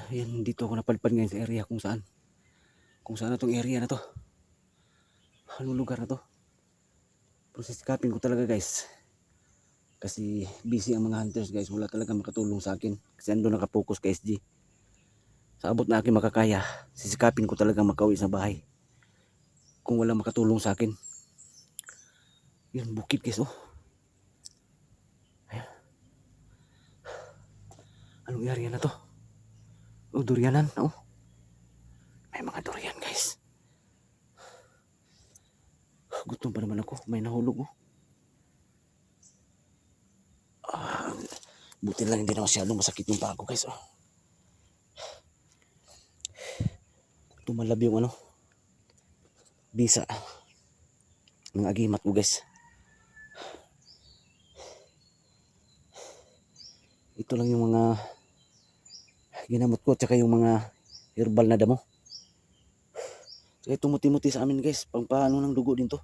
Ayan, dito ako napadpad ngayon sa area kung saan. Kung saan na tong area na to. Anong lugar na to? Pero sisikapin ko talaga guys. Kasi busy ang mga hunters guys. Wala talaga makatulong sa akin. Kasi ando nakapokus kay SG. Sa abot na akin makakaya, sisikapin ko talaga makauwi sa bahay. Kung wala makatulong sa akin. Yun, bukid guys oh. Ayan. Anong area na to? Oh, durianan oh. May mga durian guys. Gutom pa naman ako. May nahulog oh. Buti lang hindi na masyadong masakit yung paa ko guys oh. Tumalab yung ano, bisa ng agimat ko guys. Ito lang yung mga ginamot ko tsaka yung mga herbal na damo. Kaya tumuti-muti sa amin guys. Pang paano ng dugo din to.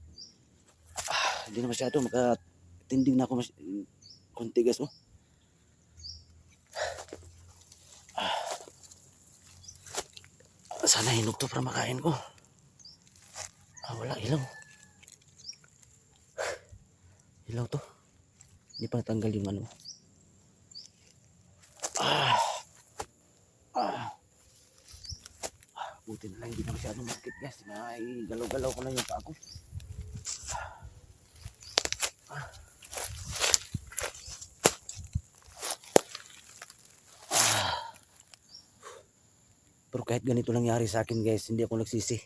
Hindi na masyado. Makatinding na ako konti guys oh. Sana hinog to para makain ko. Wala ilaw. Ilaw to. Hindi pa natanggal yung ano. Buti na lang hindi na masyadong masakit guys. May galaw-galaw ko na yung paa ko. Pero kahit ganito nangyari sa akin guys, hindi ako nagsisi.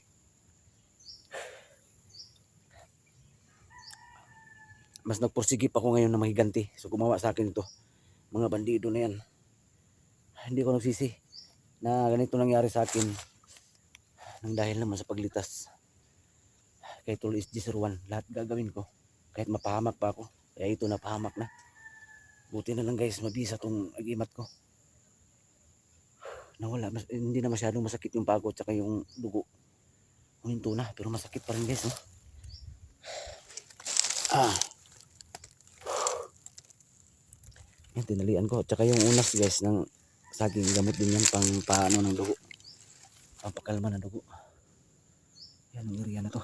Mas nagpursige pa ako ngayon na mahiganti. So gumawa sa akin ito. Mga bandido na yan. Hindi ako nagsisi na ganito nangyari sa akin. Nang dahil naman sa paglitas. Kay Tol SG01, lahat gagawin ko. Kahit mapahamak pa ako. Kaya ito napahamak na. Buti na lang guys, mabisa tong agimat ko. Nawala, hindi na masyadong masakit yung pagod tsaka yung dugo. Huminto na, pero masakit pa rin guys. No? Yan, tinalian ko. Tsaka yung unas guys ng saging, gamot din yan pang paano ng dugo. Pampakalma ng dugo. Yan ang area na to.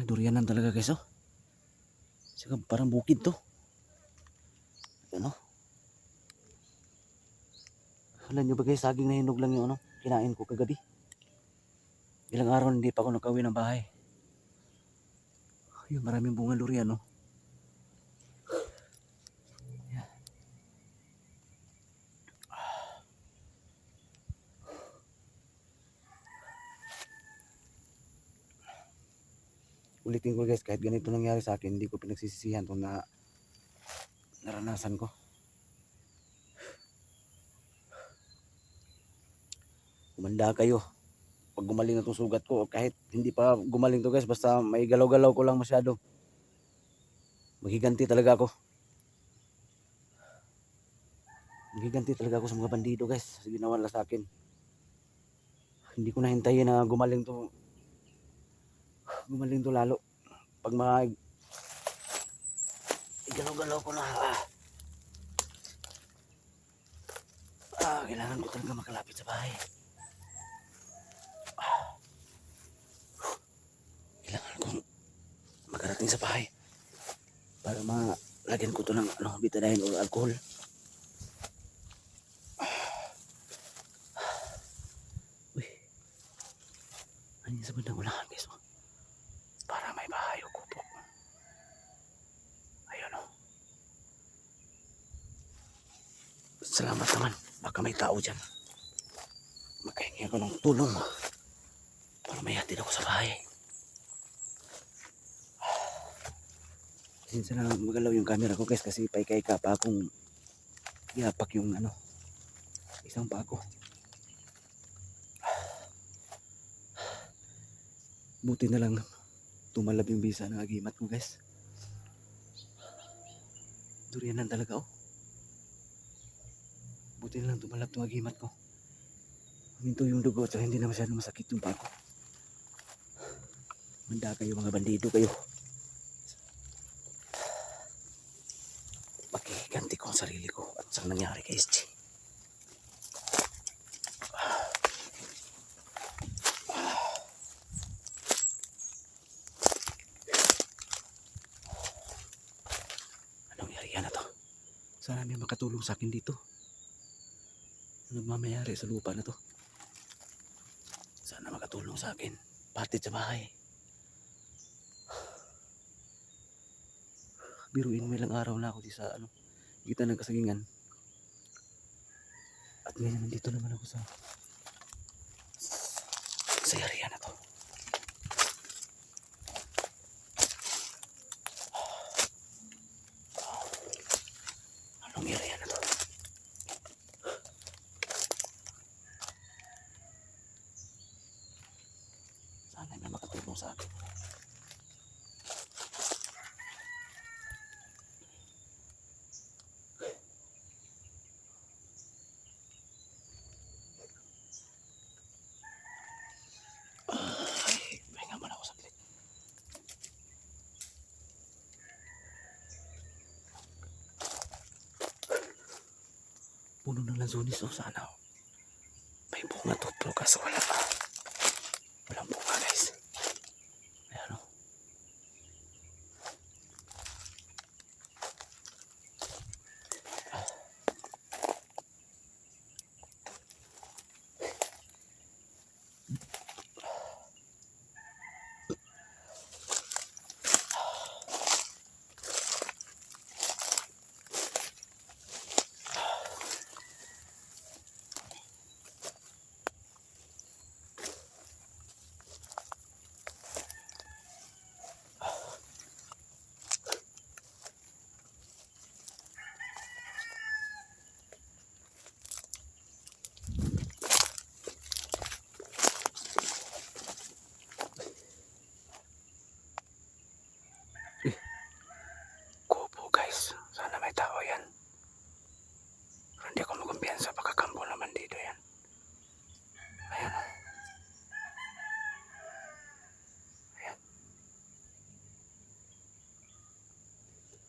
Durianan talaga guys oh. Saka parang bukid to. Ano? Alam nyo ba guys, saging na hinog lang yung ano, kinain ko kagabi. Ilang araw hindi pa ako nakauwi ng bahay. Ayun, maraming bunga durian no. Yeah. Ulitin ko guys, kahit ganito nangyari sa akin, hindi ko pinagsisisihan itong naranasan ko. Kumanda kayo. Pag gumaling na itong sugat ko, kahit hindi pa gumaling to guys, basta may galaw-galaw ko lang masyado. Maghiganti talaga ako. Maghiganti talaga ako sa mga bandido guys. Sa ginawa nila sa akin. Hindi ko nahintayin na gumaling to. Gumaling to lalo. Pag galaw-galaw ko na. Kailangan ko talaga makalapit sa bahay. Kailangan kong makarating sa bahay para malagyan ko to ng betadine or alcohol. Uy, ano sa bandang unahan guys oh. Para may bahay o kupo. Ayun oh. Salamat naman, baka may tao dyan. Makahingi ako ng tulong para may hatid ako sa bahay. Sinsa na magalaw yung camera ko guys kasi paika-ika pa akong iapak yung isang pa ako. Buti na lang tumalab yung bisa ng agimat ko guys. Durianan talaga oh. Buti na lang tumalab yung agimat ko. Huminto yung dugo at hindi na masyadong masakit yung pa ako. Manda kayo mga bandido kayo. Makiganti ko ang sarili ko at sa nangyari kay SG. Sana may makatulong sa akin dito. Nagmamayari sa lupa na to. Sana makatulong sa akin. Pati sa bahay. Biruin mo, ilang araw na ako di sa kita ng kasagingan. At ngayon nandito naman ako sa area na to. Anong area na to? Sana may makatulong sa akin. Pahinga muna ako saglit. Puno ng lansones. Sana may bunga to, pero kaso walang bunga, guys. Ayan o. Kubo, guys. Sana may tao yan. Pero hindi ako magkumpiyansa. Pagkakampo naman dito yan. Ayan o. Ayan.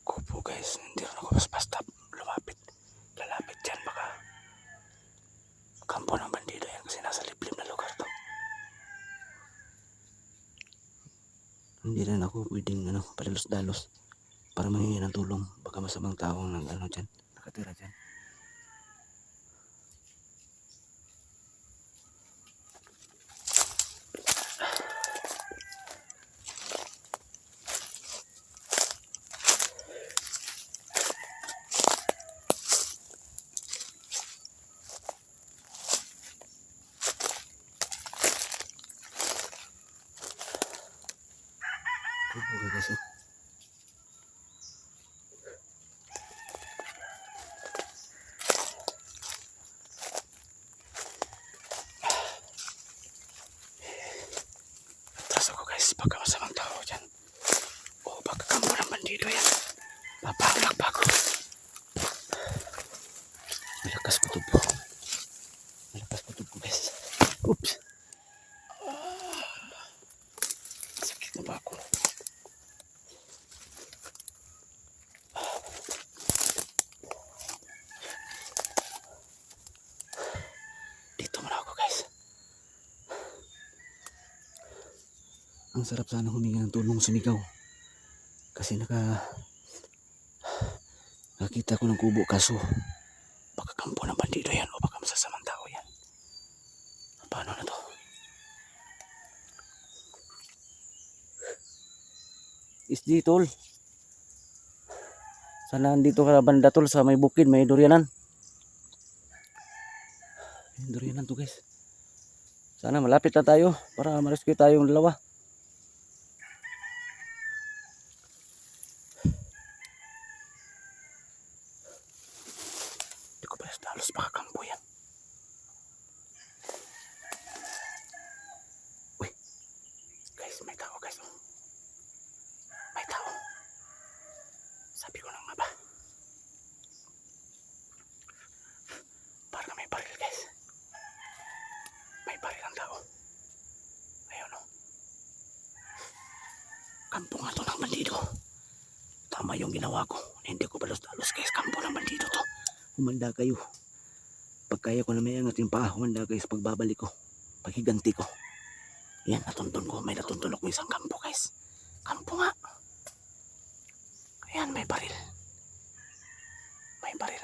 Kubo, guys. Hindi rin ako basta lumapit. Lalapit dyan. Baka kampo ng bandido yan. Kasi nasa liblib na lugar to. Hindi rin ako pwedeng padalos-dalos para manghingi ng tulong. Baka masamang tao ng dyan. Nakatira dyan. Kubo, guys. Atras ako, guys. Baka masamang tao dyan. O baka kampo ng bandido yan. Papalak pa ako. Malakas kutob ko. Malakas kutob ko, guys. Oops. Sakit na ba ako? Dito muna ako, guys. Ang sarap sana humingi ng tulong, sumigaw. Kasi nakita ko ng kubo, kaso baka kampo ng bandido yan o baka masasamang tao yan. Paano na to? Isdi, tol. Sana dito ka banda, tol, sa may bukid, may durianan. May durianan to, guys. Sana malapit na tayo para ma-rescue tayong dalawa. Hindi ko pala halos baka kampo yan. Uy, guys, may tao, guys. May tao. Sabi ko nang ba? Parang may baril, guys. May baril ang tao. Ayun o. Kampo nga to ng bandido. Tama yung ginawa ko. Hindi ko balos-dalos, guys. Kampo ng bandido to. Humanda kayo. Pag kaya ko na may angat yung paa, humanda kayo sa pagbabalik ko. Paghiganti ko. Yan, natuntun ko. May natuntun ako isang kampo, guys. Kampo nga. Ayan, may baril. May baril.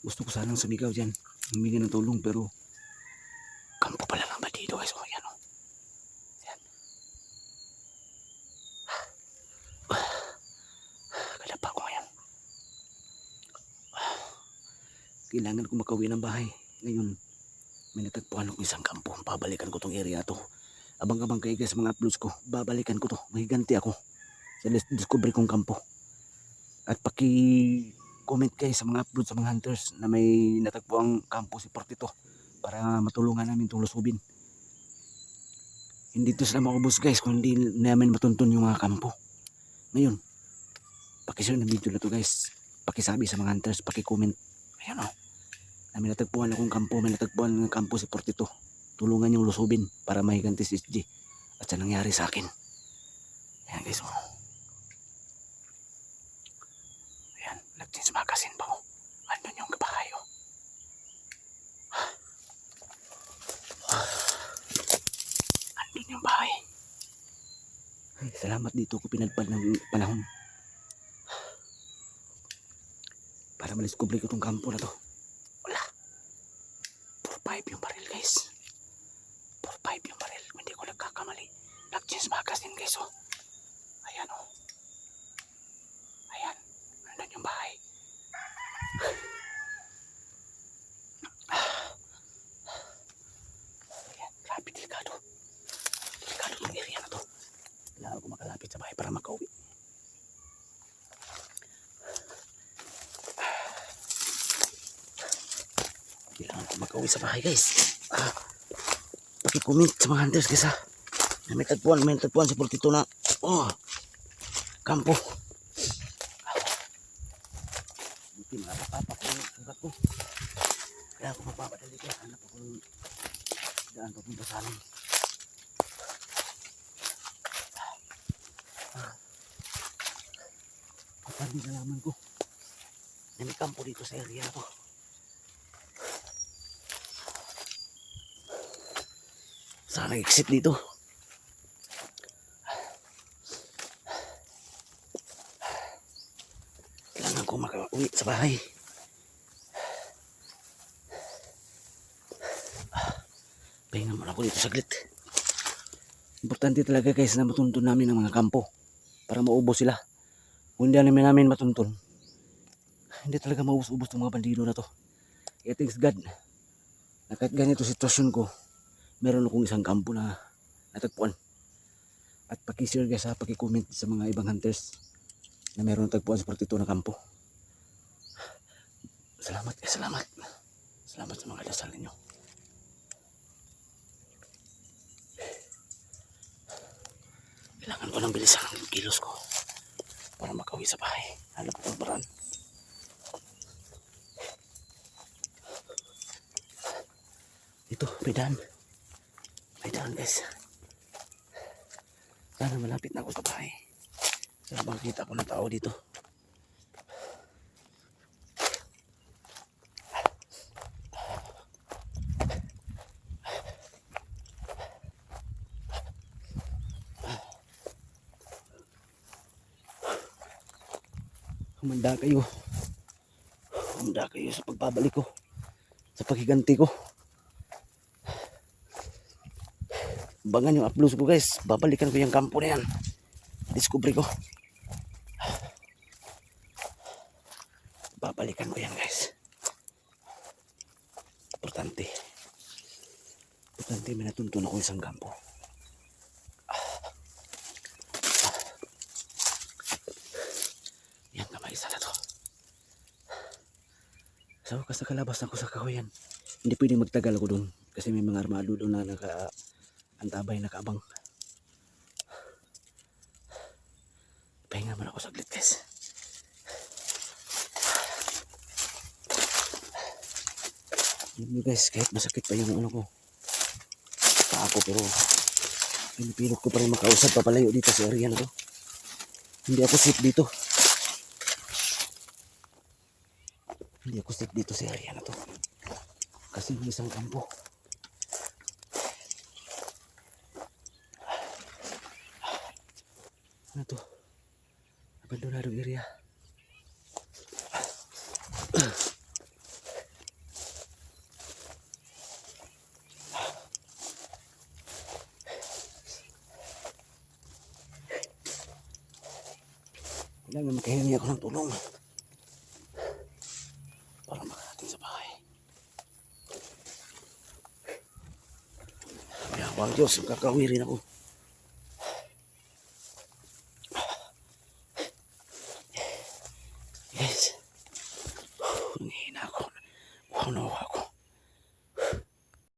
Gusto ko sanang sumigaw dyan. Humingi ng tulong pero kampo pala ng bandido guys. O yan o. Yan. Kalapa ko ngayon. Kailangan ko makauwi ng bahay. Ngayon, may natagpuan ako isang kampo. Babalikan ko tong area na to. Abang-abang kayo guys sa mga uploads ko. Babalikan ko to. Mahiganti ako sa discovery kong kampo. At paki-comment kayo sa mga uploads sa mga hunters na may natagpuang kampo si Portito para matulungan namin itong lusubin. Hindi to sila maubos guys kung hindi namin matuntun yung mga kampo. Ngayon, pakishare ng video na to guys. Pakisabi sa mga hunters, paki-comment. Ayan o. May natagpuan akong kampo, may natagpuan ng kampo si Portito. Tulungan yung lusubin para mahiganti si SG. At sa nangyari sa akin. Ayan guys o. Ayan, nag-change magazine pa o. Andun yung bahay o. Andun yung bahay. Ay, salamat dito ko pinagpad ng panahon. Para madiscover ko itong kampo na to. Wala. 4-5 yung baril guys. 4-5 yung baril. Hindi ko nagkakamali. Nag-change magazine guys oh. Ayan oh. Ayan. Nandun yung bahay. Ayan. Grabe, delikado. Delikado yung area na to. Kailangan ko makalapit sa bahay para makauwi. Kailangan ko makauwi sa bahay guys. Paki-comment sa mga hunters guys ha. May tagpuan sa Portito na kampo. Buti mapapapa ko yung sugat ko. Kaya ako mapapadali ko. Hanap ako ng daan papunta sa amin. Kapag nalaman ko na may kampo dito sa area na to. Saan nag-exit dito? Kailangan ko makauwi sa bahay. Pahinga muna ako dito saglit. Importante talaga guys na matuntun namin ang mga kampo para maubos sila. Kung hindi namin matuntun, hindi talaga maubos-ubos ng mga bandido na to. Kaya thanks God na kahit ganito sitwasyon ko, meron akong isang kampo na natagpuan. At paki-share guys ha, paki-comment sa mga ibang hunters na meron natagpuan sa Portito na kampo. Salamat guys, salamat. Salamat sa mga dasal ninyo. Kailangan ko ng bilisan ng kilos ko para makauwi sa bahay. Hanap ko ang paraan. Ito, may daan. May daan guys. Sana malapit na ako sa bahay. Sana makikita ko ng tao dito. Humanda kayo. Humanda kayo sa pagbabalik ko. Sa paghiganti ko. Abangan yung uploads ko guys. Babalikan ko yung kampo na yan. Discovery ko. Babalikan ko yan guys. Importante. Importante may natuntun ako isang kampo. Yan kamay isa na to. Sa wakas nakalabas ako sa kahoyan. Hindi pwedeng magtagal ako doon. Kasi may mga armado doon na antabay nakaabang. Pahinga man ako saglit guys. Yun guys, kahit masakit pa yung ano ko. Pa ako pero pinipilot ko pa rin makausap papalayo dito sa area na to. Hindi ako safe dito. Hindi ako safe dito sa area na to. Kasi may isang kampo. Ano to? Abandonado area. Kailangan makahingi ako ng tulong para makarating sa bahay. Kaya wag Diyos, magkakauwi rin ako.